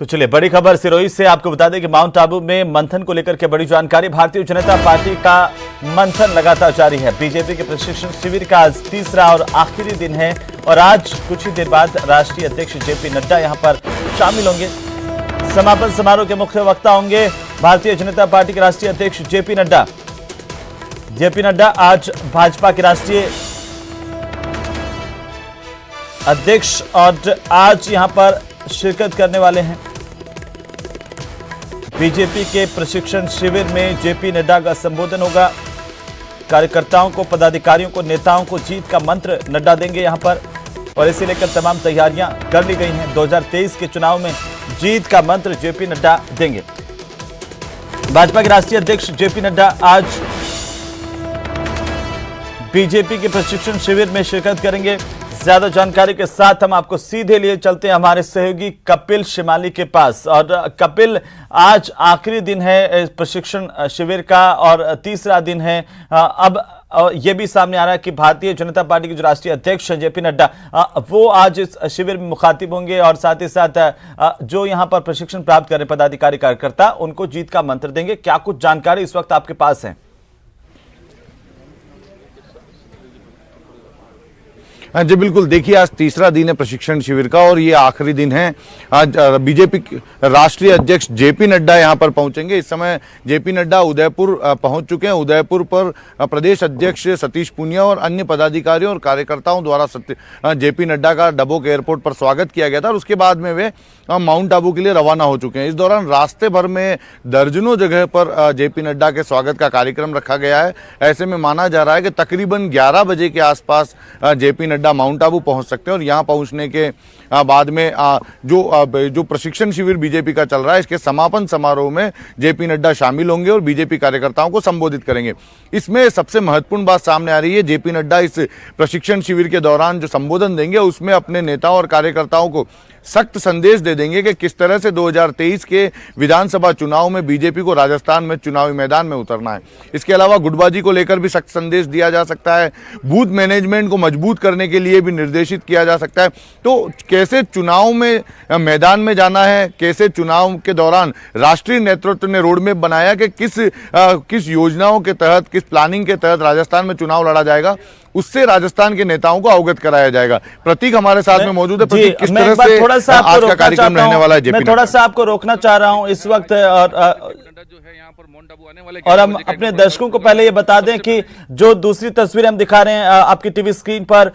तो चलिए बड़ी खबर सिरोही से आपको बता दें कि माउंट आबू में मंथन को लेकर के बड़ी जानकारी। भारतीय जनता पार्टी का मंथन लगातार जारी है। बीजेपी के प्रशिक्षण शिविर का आज तीसरा और आखिरी दिन है और आज कुछ ही देर बाद राष्ट्रीय अध्यक्ष जेपी नड्डा यहां पर शामिल होंगे। समापन समारोह के मुख्य वक्ता होंगे भारतीय जनता पार्टी के राष्ट्रीय अध्यक्ष जेपी नड्डा। जेपी नड्डा आज भाजपा के राष्ट्रीय अध्यक्ष और आज यहां पर शिरकत करने वाले हैं। बीजेपी के प्रशिक्षण शिविर में जेपी नड्डा का संबोधन होगा। कार्यकर्ताओं को, पदाधिकारियों को, नेताओं को जीत का मंत्र नड्डा देंगे यहां पर और इसे लेकर तमाम तैयारियां कर ली गई हैं। 2023 के चुनाव में जीत का मंत्र जेपी नड्डा देंगे। भाजपा के राष्ट्रीय अध्यक्ष जेपी नड्डा आज बीजेपी के प्रशिक्षण शिविर में शिरकत करेंगे। ज्यादा जानकारी के साथ हम आपको सीधे लिए चलते हैं हमारे सहयोगी कपिल शिमाली के पास। और कपिल, आज आखिरी दिन है प्रशिक्षण शिविर का और तीसरा दिन है। अब यह भी सामने आ रहा है कि भारतीय जनता पार्टी के जो राष्ट्रीय अध्यक्ष हैं जेपी नड्डा, वो आज इस शिविर में मुखातिब होंगे और साथ ही साथ जो यहां पर प्रशिक्षण प्राप्त कर रहे पदाधिकारी कार्यकर्ता उनको जीत का मंत्र देंगे। क्या कुछ जानकारी इस वक्त आपके पास है? जी बिल्कुल, देखिए आज तीसरा दिन है प्रशिक्षण शिविर का और ये आखिरी दिन है। आज बीजेपी राष्ट्रीय अध्यक्ष जेपी नड्डा यहां पर पहुंचेंगे। इस समय जेपी नड्डा उदयपुर पहुंच चुके हैं। उदयपुर पर प्रदेश अध्यक्ष सतीश पूनिया और अन्य पदाधिकारियों और कार्यकर्ताओं द्वारा जेपी नड्डा का डबोक एयरपोर्ट पर स्वागत किया गया था और उसके बाद में वे माउंट आबू के लिए रवाना हो चुके हैं। इस दौरान रास्ते भर में दर्जनों जगह पर जेपी नड्डा के स्वागत का कार्यक्रम रखा गया है। ऐसे में माना जा रहा है कि तकरीबन 11 बजे के आसपास जेपी नड्डा माउंट आबू पहुंच सकते हैं और यहां पहुंचने के बाद में जो प्रशिक्षण शिविर बीजेपी का चल रहा है इसके समापन समारोह में जेपी नड्डा शामिल होंगे और बीजेपी कार्यकर्ताओं को संबोधित करेंगे। इसमें सबसे महत्वपूर्ण बात सामने आ रही है, जेपी नड्डा इस प्रशिक्षण शिविर के दौरान जो संबोधन देंगे उसमें अपने नेताओं और कार्यकर्ताओं को सख्त संदेश दे देंगे कि किस तरह से 2023 के विधानसभा चुनाव में बीजेपी को राजस्थान में चुनावी मैदान में उतरना है। इसके अलावा गुटबाजी को लेकर भी सख्त संदेश दिया जा सकता है। बूथ मैनेजमेंट को मजबूत करने के लिए भी निर्देशित किया जा सकता है। तो कैसे चुनाव में मैदान में जाना है, कैसे चुनाव के दौरान राष्ट्रीय नेतृत्व ने रोडमैप बनाया कि किस योजनाओं के तहत, किस प्लानिंग के तहत राजस्थान में चुनाव लड़ा जाएगा, उससे राजस्थान के नेताओं को अवगत कराया जाएगा। प्रतीक हमारे साथ में मौजूद है। प्रतीक, किस तरह से आज का कार्यक्रम रहने वाला है? मैं थोड़ा सा आपको रोकना चाह रहा हूं इस वक्त और हम अपने दर्शकों को पहले ये बता दें कि जो दूसरी तस्वीरें हम दिखा रहे हैं आपकी टीवी स्क्रीन पर,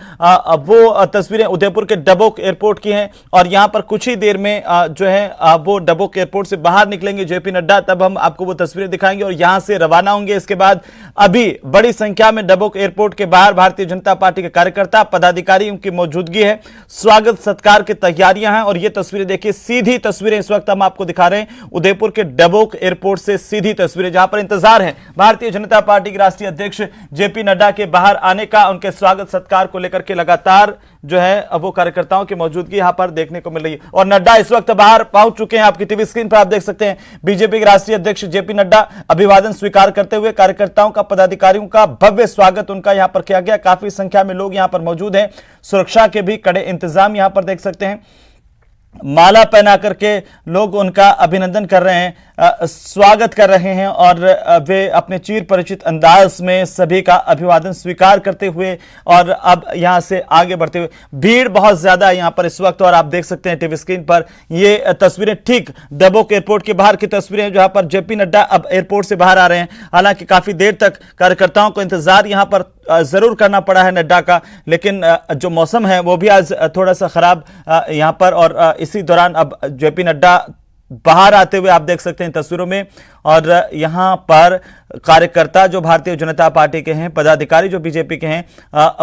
वो तस्वीरें उदयपुर के डबोक एयरपोर्ट की हैं और यहां पर कुछ ही देर में जो है वो डबोक एयरपोर्ट से बाहर निकलेंगे जेपी नड्डा। तब हम आपको वो तस्वीरें दिखाएंगे और यहां से रवाना होंगे। इसके बाद अभी बड़ी संख्या में डबोक एयरपोर्ट के बाहर भारतीय जनता पार्टी के कार्यकर्ता, पदाधिकारी, उनकी मौजूदगी है। स्वागत सत्कार की तैयारियां हैं और ये तस्वीरें देखिए, सीधी तस्वीरें इस वक्त हम आपको दिखा रहे हैं उदयपुर के डबोक एयरपोर्ट से सीधी तस्वीरें, जहां पर इंतजार है भारतीय जनता पार्टी के राष्ट्रीय अध्यक्ष जेपी नड्डा के बाहर आने का। उनके स्वागत सत्कार को लेकर के लगातार जो है वो कार्यकर्ताओं की मौजूदगी यहां पर देखने को मिल रही है और नड्डा इस वक्त बाहर पहुंच चुके हैं। आपकी टीवी स्क्रीन पर आप देख सकते हैं बीजेपी के राष्ट्रीय अध्यक्ष जेपी नड्डा अभिवादन स्वीकार करते हुए कार्यकर्ताओं का, पदाधिकारियों का भव्य स्वागत उनका यहां पर किया गया। काफी संख्या में लोग यहां पर मौजूद हैं। सुरक्षा के भी कड़े इंतजाम यहां पर देख सकते हैं। माला पहना करके लोग उनका अभिनंदन कर रहे हैं, स्वागत कर रहे हैं और वे अपने चिर परिचित अंदाज में सभी का अभिवादन स्वीकार करते हुए और अब यहां से आगे बढ़ते हुए। भीड़ बहुत ज्यादा है यहां पर इस वक्त और आप देख सकते हैं टीवी स्क्रीन पर ये तस्वीरें ठीक डबोक एयरपोर्ट के बाहर की तस्वीरें, जहां पर जेपी नड्डा अब एयरपोर्ट से बाहर आ रहे हैं। हालांकि काफी देर तक कार्यकर्ताओं को इंतजार यहां पर जरूर करना पड़ा है नड्डा का, लेकिन जो मौसम है वो भी आज थोड़ा सा खराब यहां पर और इसी दौरान अब जेपी नड्डा बाहर आते हुए आप देख सकते हैं तस्वीरों में और यहां पर कार्यकर्ता जो भारतीय जनता पार्टी के हैं, पदाधिकारी जो बीजेपी के हैं,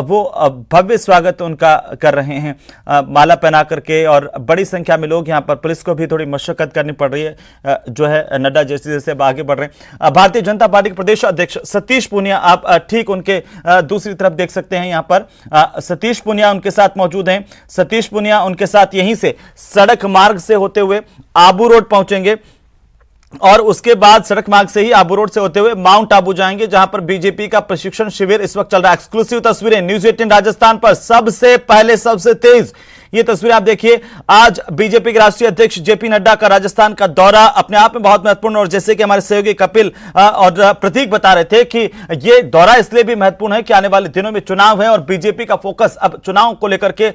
वो भव्य स्वागत उनका कर रहे हैं माला पहना करके और बड़ी संख्या में लोग यहां पर, पुलिस को भी थोड़ी मशक्कत करनी पड़ रही है जो है नड्डा जैसे जैसे अब आगे बढ़ रहे हैं। भारतीय जनता पार्टी के प्रदेश अध्यक्ष सतीश पूनिया आप ठीक उनके दूसरी तरफ देख सकते हैं। यहां पर सतीश पूनिया उनके साथ मौजूद हैं। सतीश पूनिया उनके साथ यहीं से सड़क मार्ग से होते हुए आबू रोड पहुंचेंगे और उसके बाद सड़क मार्ग से ही आबू रोड से होते हुए माउंट आबू जाएंगे, जहां पर बीजेपी का प्रशिक्षण शिविर इस वक्त चल रहा है। एक्सक्लूसिव तस्वीरें न्यूज़ 18 राजस्थान पर सबसे पहले, सबसे तेज ये तस्वीर आप देखिए, आज बीजेपी के राष्ट्रीय अध्यक्ष जेपी नड्डा का राजस्थान का दौरा अपने आप में बहुत महत्वपूर्ण, और जैसे कि हमारे सहयोगी कपिल और प्रतीक बता रहे थे कि ये दौरा इसलिए भी महत्वपूर्ण है कि आने वाले दिनों में चुनाव है और बीजेपी का फोकस अब चुनाव को लेकर के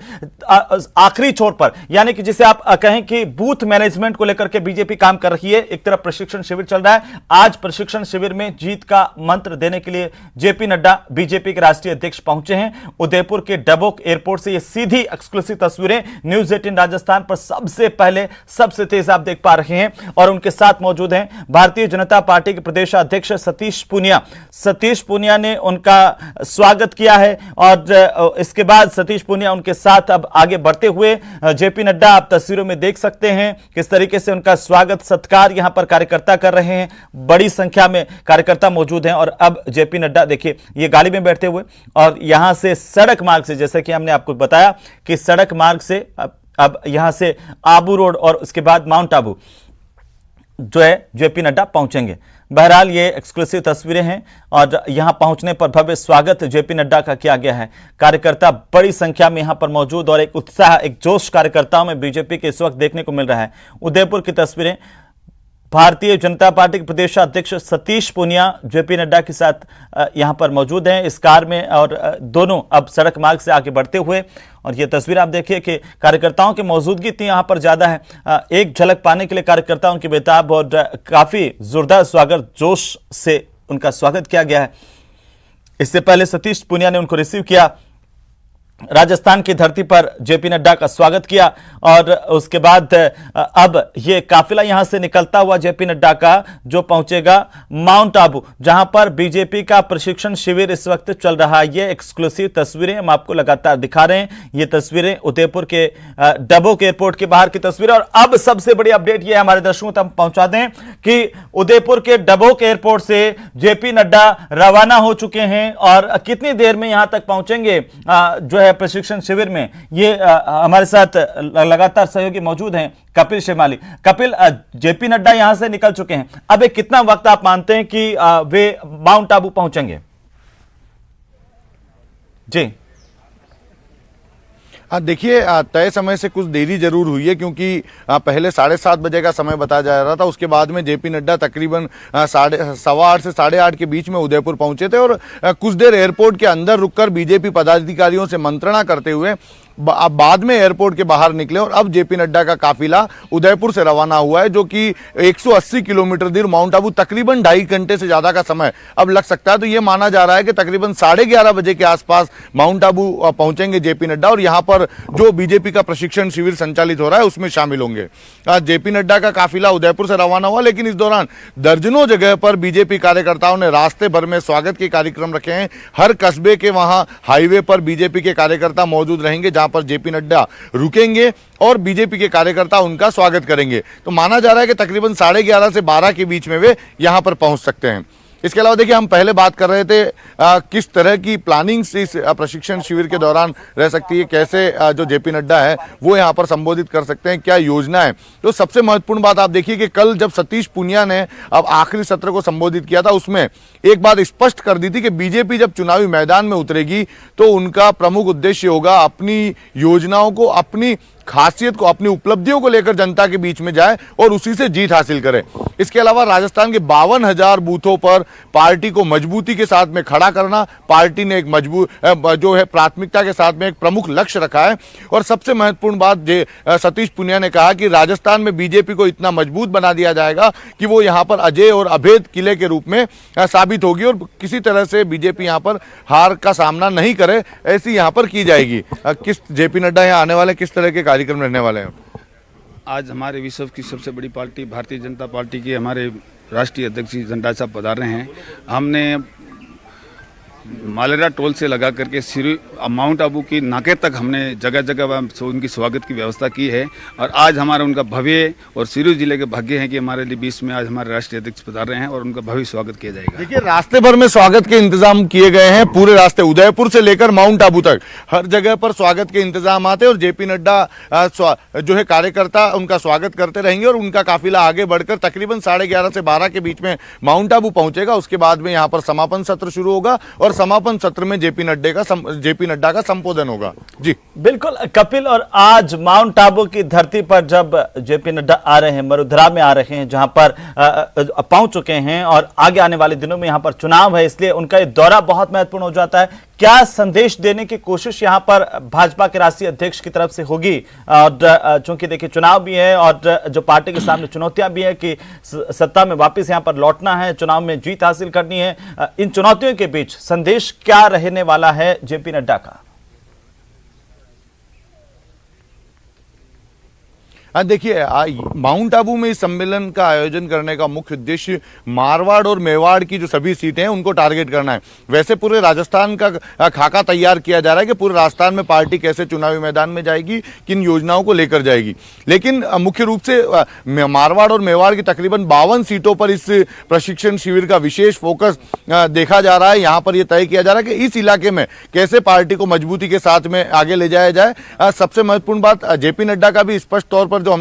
आखिरी छोर पर, यानी कि जिसे आप कहें कि बूथ मैनेजमेंट को लेकर के बीजेपी काम कर रही है। एक तरफ प्रशिक्षण शिविर चल रहा है, आज प्रशिक्षण शिविर में जीत का मंत्र देने के लिए जेपी नड्डा बीजेपी के राष्ट्रीय अध्यक्ष पहुंचे हैं। उदयपुर के डबोक एयरपोर्ट से ये सीधी एक्सक्लूसिव तस्वीरें न्यूज 18 राजस्थान पर सबसे पहले सबसे तेज आप देख पा रहे हैं, और उनके साथ मौजूद हैं भारतीय जनता पार्टी के प्रदेश अध्यक्ष सतीश पूनिया। सतीश पूनिया ने उनका स्वागत किया है और इसके बाद सतीश पूनिया उनके साथ अब आगे बढ़ते हुए जेपी नड्डा आप तस्वीरों में देख सकते हैं किस तरीके से उनका स्वागत सत्कार यहां पर कार्यकर्ता कर रहे हैं। बड़ी संख्या में कार्यकर्ता मौजूद हैं और अब जेपी नड्डा देखिए ये गाड़ी में बैठते हुए और यहां से सड़क मार्ग से, जैसे कि हमने आपको बताया कि सड़क मार्ग से अब यहां से आबू रोड और उसके बाद माउंट आबू जो है जेपी नड्डा पहुंचेंगे। बहरहाल ये एक्सक्लूसिव तस्वीरें हैं और यहां पहुंचने पर भव्य स्वागत जेपी नड्डा का किया गया है। कार्यकर्ता बड़ी संख्या में यहां पर मौजूद और एक उत्साह, एक जोश कार्यकर्ताओं में बीजेपी के इस वक्त देखने को मिल रहा है। उदयपुर की तस्वीरें, भारतीय जनता पार्टी के प्रदेश अध्यक्ष सतीश पूनिया जेपी नड्डा के साथ यहां पर मौजूद हैं इस कार में, और दोनों अब सड़क मार्ग से आगे बढ़ते हुए, और ये तस्वीर आप देखिए कि कार्यकर्ताओं की मौजूदगी इतनी यहां पर ज्यादा है। एक झलक पाने के लिए कार्यकर्ताओं की बेताब और काफी जोरदार स्वागत, जोश से उनका स्वागत किया गया है। इससे पहले सतीश पूनिया ने उनको रिसीव किया, राजस्थान की धरती पर जेपी नड्डा का स्वागत किया और उसके बाद अब ये काफिला यहां से निकलता हुआ जेपी नड्डा का जो पहुंचेगा माउंट आबू, जहां पर बीजेपी का प्रशिक्षण शिविर इस वक्त चल रहा है। ये एक्सक्लूसिव तस्वीरें हम आपको लगातार दिखा रहे हैं। ये तस्वीरें उदयपुर के डबोक एयरपोर्ट के बाहर की तस्वीरें, और अब सबसे बड़ी अपडेट ये हमारे दर्शकों तक पहुंचा दें कि उदयपुर के डबोक एयरपोर्ट से जेपी नड्डा रवाना हो चुके हैं और कितनी देर में यहां तक पहुंचेंगे जो है प्रशिक्षण शिविर में, ये हमारे साथ लगातार सहयोगी मौजूद हैं कपिल शेमाली। कपिल, जेपी नड्डा यहां से निकल चुके हैं, अब एक कितना वक्त आप मानते हैं कि वे माउंट आबू पहुंचेंगे? जी हाँ, देखिए तय समय से कुछ देरी जरूर हुई है, क्योंकि पहले 7:30 बजे का समय बताया जा रहा था। उसके बाद में जेपी नड्डा तकरीबन 8:15 से 8:30 के बीच में उदयपुर पहुंचे थे और कुछ देर एयरपोर्ट के अंदर रुककर बीजेपी पदाधिकारियों से मंत्रणा करते हुए बाद में एयरपोर्ट के बाहर निकले और अब जेपी नड्डा का काफिला उदयपुर से रवाना हुआ है, जो कि 180 किलोमीटर दूर माउंट आबू, तकरीबन 2.5 घंटे से ज्यादा का समय अब लग सकता है। तो ये माना जा रहा है कि तकरीबन 11:30 बजे के आसपास माउंट आबू पहुंचेंगे जेपी नड्डा और यहां पर जो बीजेपी का प्रशिक्षण शिविर संचालित हो रहा है उसमें शामिल होंगे। जेपी नड्डा का काफिला उदयपुर से रवाना हुआ, लेकिन इस दौरान दर्जनों जगह पर बीजेपी कार्यकर्ताओं ने रास्ते भर में स्वागत के कार्यक्रम रखे हैं। हर कस्बे के वहां हाईवे पर बीजेपी के कार्यकर्ता मौजूद रहेंगे, जहां पर जेपी नड्डा रुकेंगे और बीजेपी के कार्यकर्ता उनका स्वागत करेंगे। तो माना जा रहा है कि तकरीबन 11:30 से 12 के बीच में वे यहां पर पहुंच सकते हैं। इसके अलावा देखिए, हम पहले बात कर रहे थे किस तरह की प्लानिंग से इस प्रशिक्षण शिविर के दौरान रह सकती है, कैसे जो जेपी नड्डा है वो यहां पर संबोधित कर सकते हैं, क्या योजना है। तो सबसे महत्वपूर्ण बात आप देखिए कि कल जब सतीश पूनिया ने अब आखिरी सत्र को संबोधित किया था, उसमें एक बात स्पष्ट कर दी थी कि बीजेपी जब चुनावी मैदान में उतरेगी तो उनका प्रमुख उद्देश्य होगा अपनी योजनाओं को, अपनी खासियत को, अपनी उपलब्धियों को लेकर जनता के बीच में जाए और उसी से जीत हासिल करे। इसके अलावा राजस्थान के 52,000 बूथों पर पार्टी को मजबूती के साथ में खड़ा करना, पार्टी ने एक मजबूत जो है प्राथमिकता के साथ में एक प्रमुख लक्ष्य रखा है। और सबसे महत्वपूर्ण बात सतीश पूनिया ने कहा कि राजस्थान में बीजेपी को इतना मजबूत बना दिया जाएगा कि वो यहाँ पर अजय और अभेद किले के रूप में साबित होगी और किसी तरह से बीजेपी यहाँ पर हार का सामना नहीं करे, ऐसी यहाँ पर की जाएगी। किस जेपी नड्डा यहाँ आने वाले किस तरह के कार्यक्रम रहने वाले हैं? आज हमारे विश्व की सबसे बड़ी पार्टी भारतीय जनता पार्टी के हमारे राष्ट्रीय अध्यक्ष नड्डा साहब पधार रहे हैं। हमने मालेरा टोल से लगा करके माउंट आबू की नाके तक हमने जगह जगह उनकी स्वागत की व्यवस्था की है और आज हमारा उनका भव्य और सिरू जिले के भाग्य है कि हमारे लिए बीच में आज हमारे राष्ट्रीय अध्यक्ष पधार रहे हैं और उनका भव्य स्वागत किया जाएगा। देखिए, रास्ते भर में स्वागत के इंतजाम किए गए हैं, पूरे रास्ते उदयपुर से लेकर माउंट आबू तक हर जगह पर स्वागत के इंतजाम आते हैं और जेपी नड्डा जो है कार्यकर्ता उनका स्वागत करते रहेंगे और उनका काफिला आगे बढ़कर तकरीबन 11:30 से 12 के बीच में माउंट आबू पहुंचेगा। उसके बाद में यहाँ पर समापन सत्र शुरू होगा और समापन सत्र में जेपी नड्डा का संबोधन होगा। जी बिल्कुल कपिल, और आज माउंट आबू की धरती पर जब जेपी नड्डा आ रहे हैं, मरुधरा में आ रहे हैं, जहां पर पहुंच चुके हैं और आगे आने वाले दिनों में यहां पर चुनाव है, इसलिए उनका ये दौरा बहुत महत्वपूर्ण हो जाता है। क्या संदेश देने की कोशिश यहां पर भाजपा के राष्ट्रीय अध्यक्ष की तरफ से होगी? और चूंकि देखिए चुनाव भी है और जो पार्टी के सामने चुनौतियां भी है कि सत्ता में वापस यहां पर लौटना है, चुनाव में जीत हासिल करनी है, इन चुनौतियों के बीच संदेश क्या रहने वाला है जेपी नड्डा का? देखिए, माउंट आबू में इस सम्मेलन का आयोजन करने का मुख्य उद्देश्य मारवाड़ और मेवाड़ की जो सभी सीटें हैं उनको टारगेट करना है। वैसे पूरे राजस्थान का खाका तैयार किया जा रहा है कि पूरे राजस्थान में पार्टी कैसे चुनावी मैदान में जाएगी, किन योजनाओं को लेकर जाएगी, लेकिन मुख्य रूप से मारवाड़ और मेवाड़ की तकरीबन 52 सीटों पर इस प्रशिक्षण शिविर का विशेष फोकस देखा जा रहा है। यहाँ पर यह तय किया जा रहा है कि इस इलाके में कैसे पार्टी को मजबूती के साथ में आगे ले जाया जाए। सबसे महत्वपूर्ण बात, जेपी नड्डा का भी स्पष्ट तौर पर जो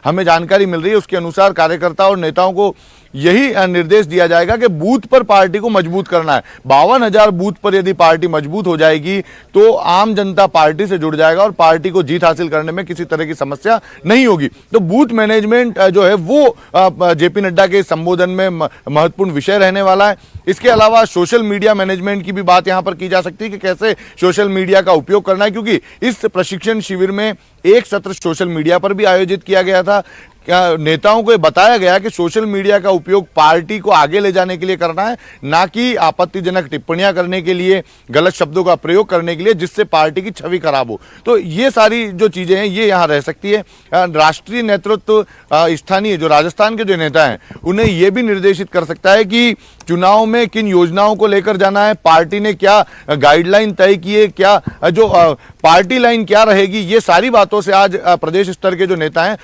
हमें जानकारी मिल रही है उसके अनुसार कार्यकर्ता और नेताओं को यही निर्देश दिया जाएगा कि बूथ पर पार्टी को मजबूत करना है। 52,000 बूथ पर यदि पार्टी मजबूत हो जाएगी तो आम जनता पार्टी से जुड़ जाएगा और पार्टी को जीत हासिल करने में किसी तरह की समस्या नहीं होगी। तो बूथ मैनेजमेंट जो है वो जेपी नड्डा के संबोधन में महत्वपूर्ण विषय रहने वाला है। इसके अलावा सोशल मीडिया मैनेजमेंट की भी बात यहां पर की जा सकती है कि कैसे सोशल मीडिया का उपयोग करना है, क्योंकि इस प्रशिक्षण शिविर में एक सत्र सोशल मीडिया पर भी आयोजित किया गया था। नेताओं को बताया गया कि सोशल मीडिया का उपयोग पार्टी को आगे ले जाने के लिए करना है, ना कि आपत्तिजनक टिप्पणियां करने के लिए, गलत शब्दों का प्रयोग करने के लिए जिससे पार्टी की छवि खराब हो। तो ये सारी जो चीजें हैं ये यहां रह सकती है। राष्ट्रीय नेतृत्व, स्थानीय जो राजस्थान के जो नेता हैं उन्हें यह भी निर्देशित कर सकता है कि चुनाव में किन योजनाओं को लेकर जाना है, पार्टी ने क्या गाइडलाइन तय की है, क्या जो पार्टी लाइन क्या रहेगी, ये सारी बातों से आज प्रदेश स्तर के जो नेता हैं